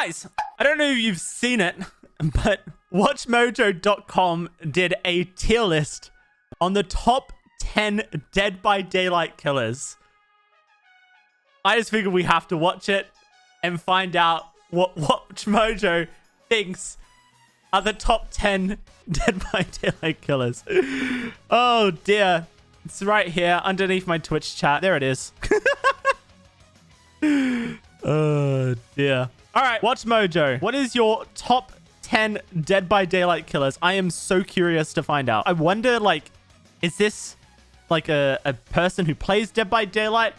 Guys, I don't know if you've seen it, but WatchMojo.com did a tier list on the top 10 Dead by Daylight killers. I just figured we have to watch it and find out what WatchMojo thinks are the top 10 Dead by Daylight killers. Oh dear. It's right here underneath my Twitch chat. There it is. Oh dear. All right, WatchMojo. What is your top 10 Dead by Daylight killers? I am so curious to find out. I wonder, like, is this like a person who plays Dead by Daylight?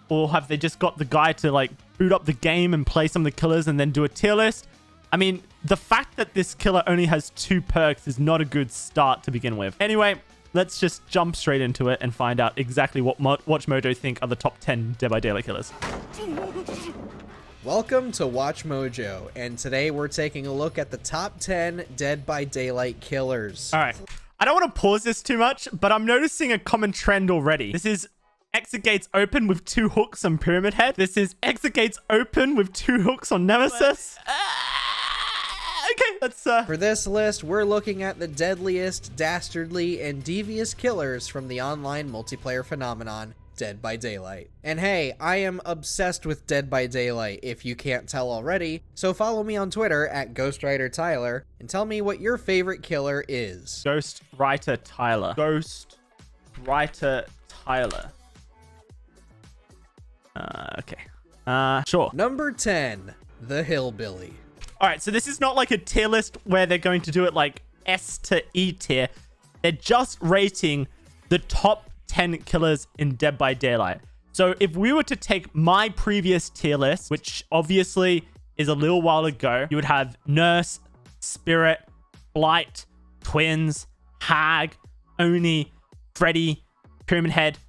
Or have they just got the guy to, like, boot up the game and play some of the killers and then do a tier list? I mean, the fact that this killer only has 2 perks is not a good start to begin with. Anyway, let's just jump straight into it and find out exactly what WatchMojo think are the top 10 Dead by Daylight killers. Welcome to WatchMojo, and today we're taking a look at the top 10 Dead by Daylight killers. All right. I don't want to pause this too much, but I'm noticing a common trend already. This is exit gates open with 2 hooks on Pyramid Head. This is exit gates open with 2 hooks on Nemesis. Okay, let's For this list, we're looking at the deadliest, dastardly, and devious killers from the online multiplayer phenomenon, Dead by Daylight. And hey, I am obsessed with Dead by Daylight, if you can't tell already, so follow me on Twitter at GhostWriterTyler and tell me what your favorite killer is. Ghostwriter Tyler. Ghostwriter Tyler. Okay. Sure. Number 10, the Hillbilly. All right, so this is not like a tier list where they're going to do it like S to E tier. They're just rating the top 10 killers in Dead by Daylight. So if we were to take my previous tier list, which obviously is a little while ago, you would have Nurse, Spirit, Blight, Twins, Hag, Oni, Freddy, Pyramid Head,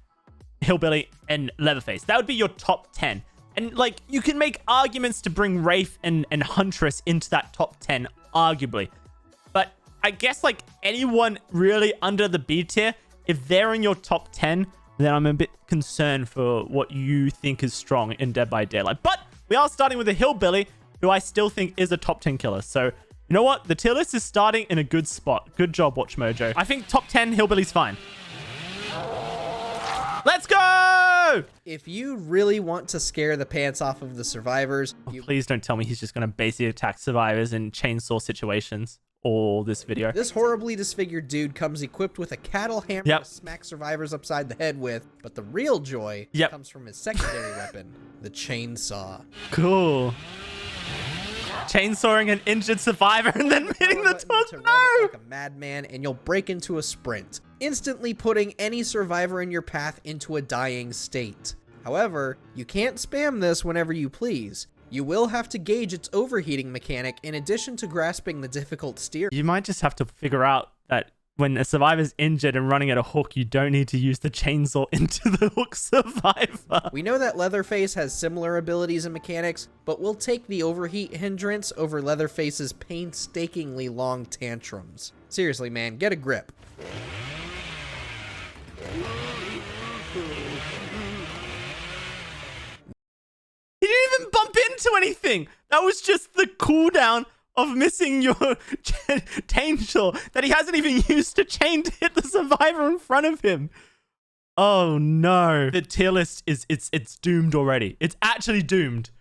Hillbilly, and Leatherface. That would be your top 10. And, like, you can make arguments to bring Wraith and Huntress into that top 10, arguably. But I guess, like, anyone really under the B tier, if they're in your top 10, then I'm a bit concerned for what you think is strong in Dead by Daylight. But we are starting with a Hillbilly, who I still think is a top 10 killer. So, you know what? The tier list is starting in a good spot. Good job, WatchMojo. I think top 10 Hillbilly's fine. Let's go! If you really want to scare the pants off of the survivors... Please don't tell me he's just going to basically attack survivors in chainsaw situations all this video. This horribly disfigured dude comes equipped with a cattle hammer to smack survivors upside the head with, but the real joy comes from his secondary weapon, the chainsaw. Cool. Chainsawing an injured survivor and then hitting the torso. Like a madman, and you'll break into a sprint, instantly putting any survivor in your path into a dying state. However, you can't spam this whenever you please. You will have to gauge its overheating mechanic in addition to grasping the difficult steer. You might just have to figure out that when a survivor's injured and running at a hook, you don't need to use the chainsaw into the hook survivor. We know that Leatherface has similar abilities and mechanics, but we'll take the overheat hindrance over Leatherface's painstakingly long tantrums. Seriously, man, get a grip. He didn't even bump into anything. That was just the cooldown of missing your chainsaw that he hasn't even used to chain to hit the survivor in front of him. Oh no. The tier list is it's doomed already. It's actually doomed.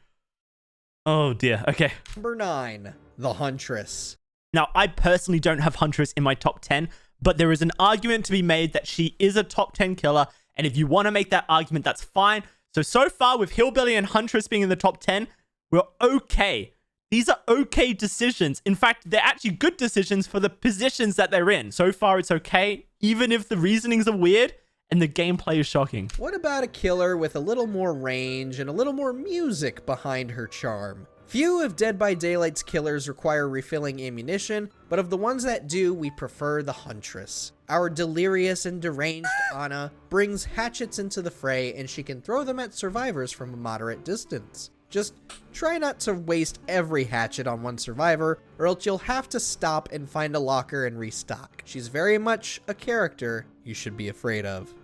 Oh dear. Okay. Number 9, the Huntress. Now, I personally don't have Huntress in my top 10, but there is an argument to be made that she is a top 10 killer, and if you want to make that argument, that's fine. So far, with Hillbilly and Huntress being in the top 10, we're okay. These are okay decisions. In fact, they're actually good decisions for the positions that they're in. So far, it's okay, even if the reasonings are weird and the gameplay is shocking. What about a killer with a little more range and a little more music behind her charm? Few of Dead by Daylight's killers require refilling ammunition, but of the ones that do, we prefer the Huntress. Our delirious and deranged Anna brings hatchets into the fray, and she can throw them at survivors from a moderate distance. Just try not to waste every hatchet on one survivor, or else you'll have to stop and find a locker and restock. She's very much a character you should be afraid of.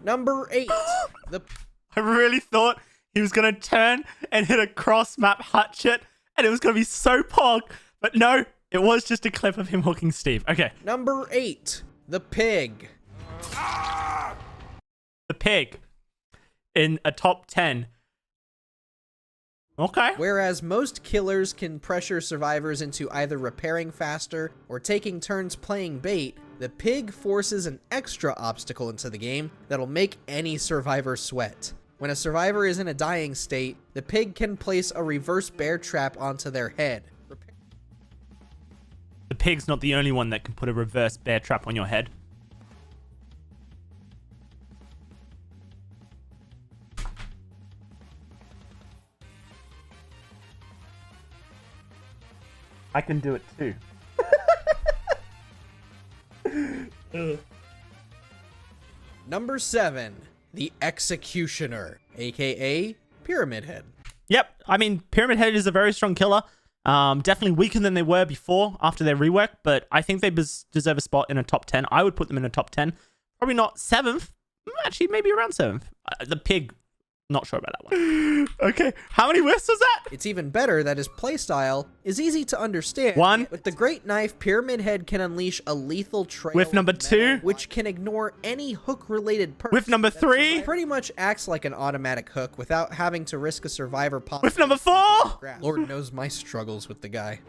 Number 8. I really thought he was going to turn and hit a cross-map hatchet, and it was going to be so pog. But no, it was just a clip of him hooking Steve. Okay. Number 8, the pig. The pig in a top 10. Okay. Whereas most killers can pressure survivors into either repairing faster or taking turns playing bait, the pig forces an extra obstacle into the game that'll make any survivor sweat. When a survivor is in a dying state, the pig can place a reverse bear trap onto their head. The pig's not the only one that can put a reverse bear trap on your head. I can do it too. Number 7, the Executioner, aka Pyramid Head. Yep, I mean, Pyramid Head is a very strong killer. Definitely weaker than they were before after their rework, but I think they deserve a spot in a top 10. I would put them in a top 10. Probably not 7th. Actually, maybe around 7th. The pig, not sure about that one. Okay, how many whiffs was that? It's even better that his playstyle is easy to understand. 1. With the Great Knife, Pyramid Head can unleash a lethal trail Whiff number of metal, 2. which can ignore any hook-related perks. Whiff number 3. Pretty much acts like an automatic hook without having to risk a survivor pop. Whiff number 4. Lord knows my struggles with the guy.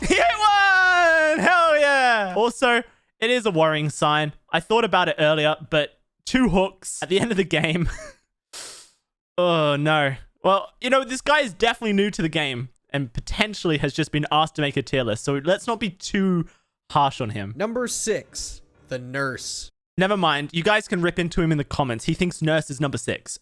He hit one! Hell yeah! Also, it is a worrying sign. I thought about it earlier, but 2 hooks at the end of the game. Oh, no. Well, you know, this guy is definitely new to the game and potentially has just been asked to make a tier list. So let's not be too harsh on him. Number 6, the Nurse. Never mind. You guys can rip into him in the comments. He thinks Nurse is number 6.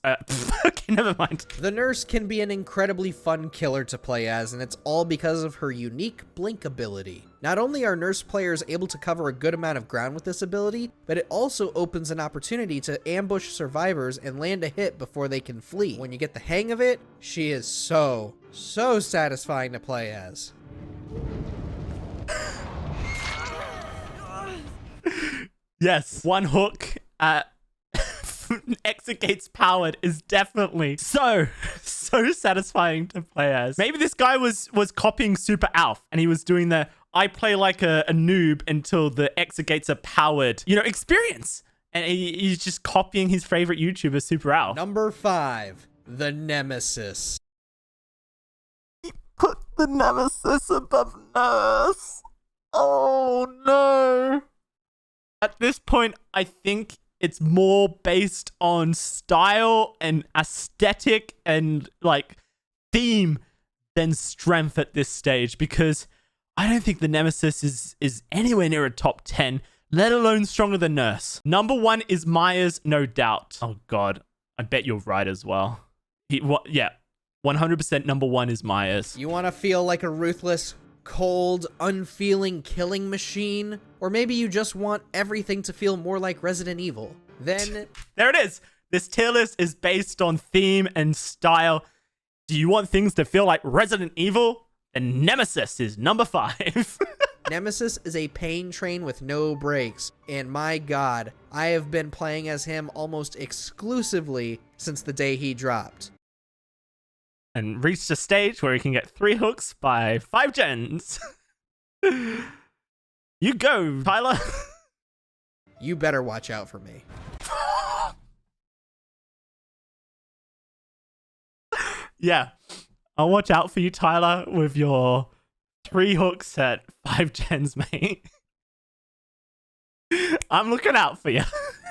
Okay, never mind. The Nurse can be an incredibly fun killer to play as, and it's all because of her unique blink ability. Not only are Nurse players able to cover a good amount of ground with this ability, but it also opens an opportunity to ambush survivors and land a hit before they can flee. When you get the hang of it, she is so satisfying to play as. Yes, 1 hook at Exegate's Powered is definitely so satisfying to play as. Maybe this guy was copying Super Alf and he was doing the I play like a noob until the Exegates are powered, you know, experience. And he's just copying his favorite YouTuber, Super Alf. Number 5, the Nemesis. Put the Nemesis above Nurse. Oh no. At this point, I think it's more based on style and aesthetic and like theme than strength at this stage, because I don't think the Nemesis is anywhere near a top 10, let alone stronger than Nurse. Number 1 is Myers, no doubt. Oh god, I bet you're right as well. Yeah, 100% number 1 is Myers. You want to feel like a ruthless, cold, unfeeling killing machine? Or maybe you just want everything to feel more like Resident Evil. Then there it is. This tier list is based on theme and style. Do you want things to feel like Resident Evil? And Nemesis is number 5. Nemesis is a pain train with no brakes, and my god, I have been playing as him almost exclusively since the day he dropped. And reached a stage where he can get 3 hooks by 5 gens. You go, Tyler. You better watch out for me. Yeah, I'll watch out for you, Tyler, with your 3 hooks at 5 gens, mate. I'm looking out for you.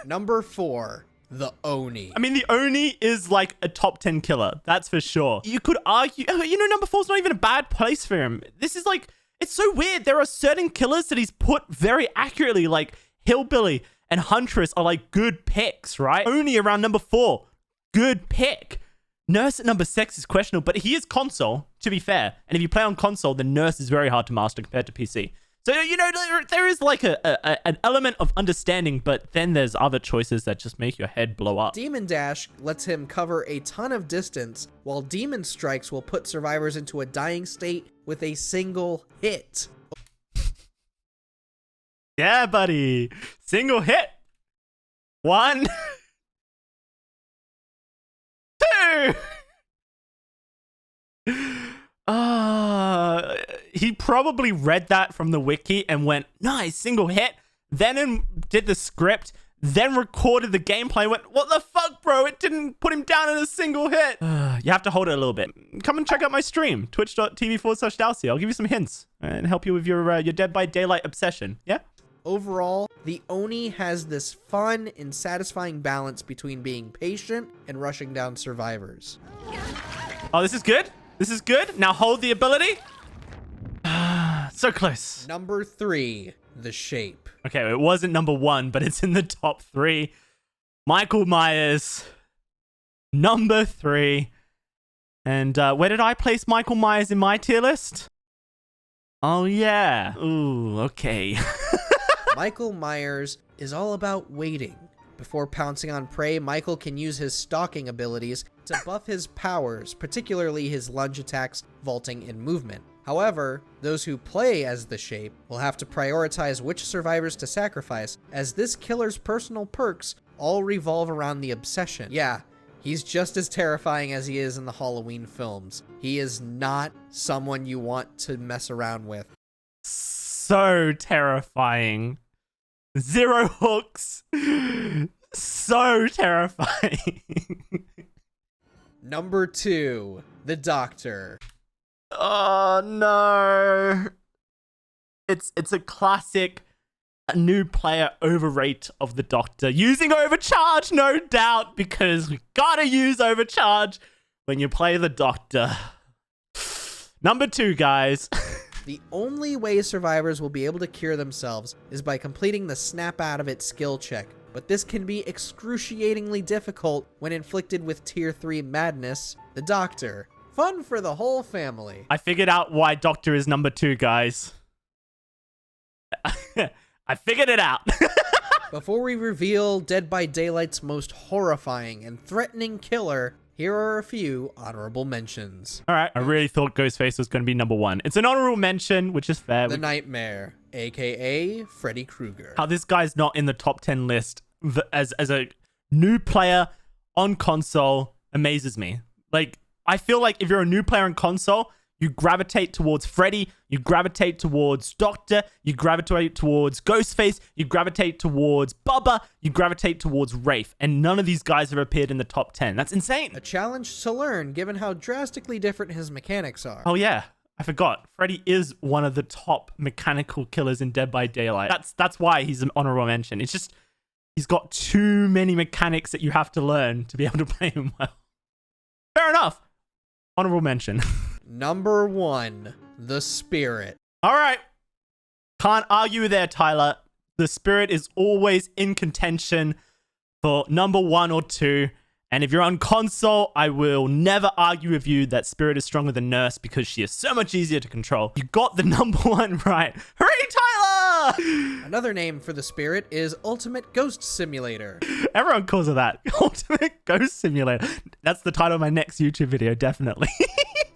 Number 4, the Oni. I mean, the Oni is like a top 10 killer. That's for sure. You could argue, you know, number 4 is not even a bad place for him. This is like, it's so weird. There are certain killers that he's put very accurately, like Hillbilly and Huntress are like good picks, right? Oni around number 4, good pick. Nurse at number 6 is questionable, but he is console, to be fair. And if you play on console, then Nurse is very hard to master compared to PC. So, you know, there is like an element of understanding, but then there's other choices that just make your head blow up. Demon Dash lets him cover a ton of distance, while Demon Strikes will put survivors into a dying state with a single hit. Yeah, buddy. Single hit. 1, he probably read that from the wiki and went, nice, single hit. Then did the script, then recorded the gameplay and went, what the fuck, bro? It didn't put him down in a single hit. You have to hold it a little bit. Come and check out my stream, twitch.tv/DOWSEY. I'll give you some hints and help you with your Dead by Daylight obsession. Yeah? Overall, the Oni has this fun and satisfying balance between being patient and rushing down survivors. Oh, this is good. This is good. Now hold the ability. So close. Number 3, the shape. Okay, it wasn't number 1, but it's in the top 3. Michael Myers, number 3. And where did I place Michael Myers in my tier list? Oh, yeah. Ooh, okay. Michael Myers is all about waiting. Before pouncing on prey, Michael can use his stalking abilities to buff his powers, particularly his lunge attacks, vaulting, and movement. However, those who play as the shape will have to prioritize which survivors to sacrifice, as this killer's personal perks all revolve around the obsession. Yeah, he's just as terrifying as he is in the Halloween films. He is not someone you want to mess around with. So terrifying. 0 hooks. So terrifying. Number 2, the Doctor. Oh no. It's a classic new player overrate of the Doctor. Using overcharge, no doubt, because we gotta use overcharge when you play the Doctor. Number 2, guys. The only way survivors will be able to cure themselves is by completing the snap out of it skill check, but this can be excruciatingly difficult when inflicted with tier 3 madness, the Doctor. Fun for the whole family. I figured out why Doctor is number 2, guys. I figured it out. Before we reveal Dead by Daylight's most horrifying and threatening killer, here are a few honorable mentions. All right, I really thought Ghostface was going to be number 1. It's an honorable mention, which is fair. The Nightmare, aka Freddy Krueger. How this guy's not in the top 10 list as a new player on console amazes me. Like, I feel like if you're a new player on console, you gravitate towards Freddy, you gravitate towards Doctor, you gravitate towards Ghostface, you gravitate towards Bubba, you gravitate towards Wraith, and none of these guys have appeared in the top 10. That's insane. A challenge to learn, given how drastically different his mechanics are. Oh yeah, I forgot. Freddy is one of the top mechanical killers in Dead by Daylight. That's why he's an honorable mention. It's just, he's got too many mechanics that you have to learn to be able to play him well. Fair enough. Honorable mention. Number 1, the Spirit. All right. Can't argue there, Tyler. The Spirit is always in contention for number 1 or 2. And if you're on console, I will never argue with you that Spirit is stronger than Nurse because she is so much easier to control. You got the number 1 right. Hooray, Tyler! Another name for the Spirit is Ultimate Ghost Simulator. Everyone calls it that. Ultimate Ghost Simulator. That's the title of my next YouTube video, definitely.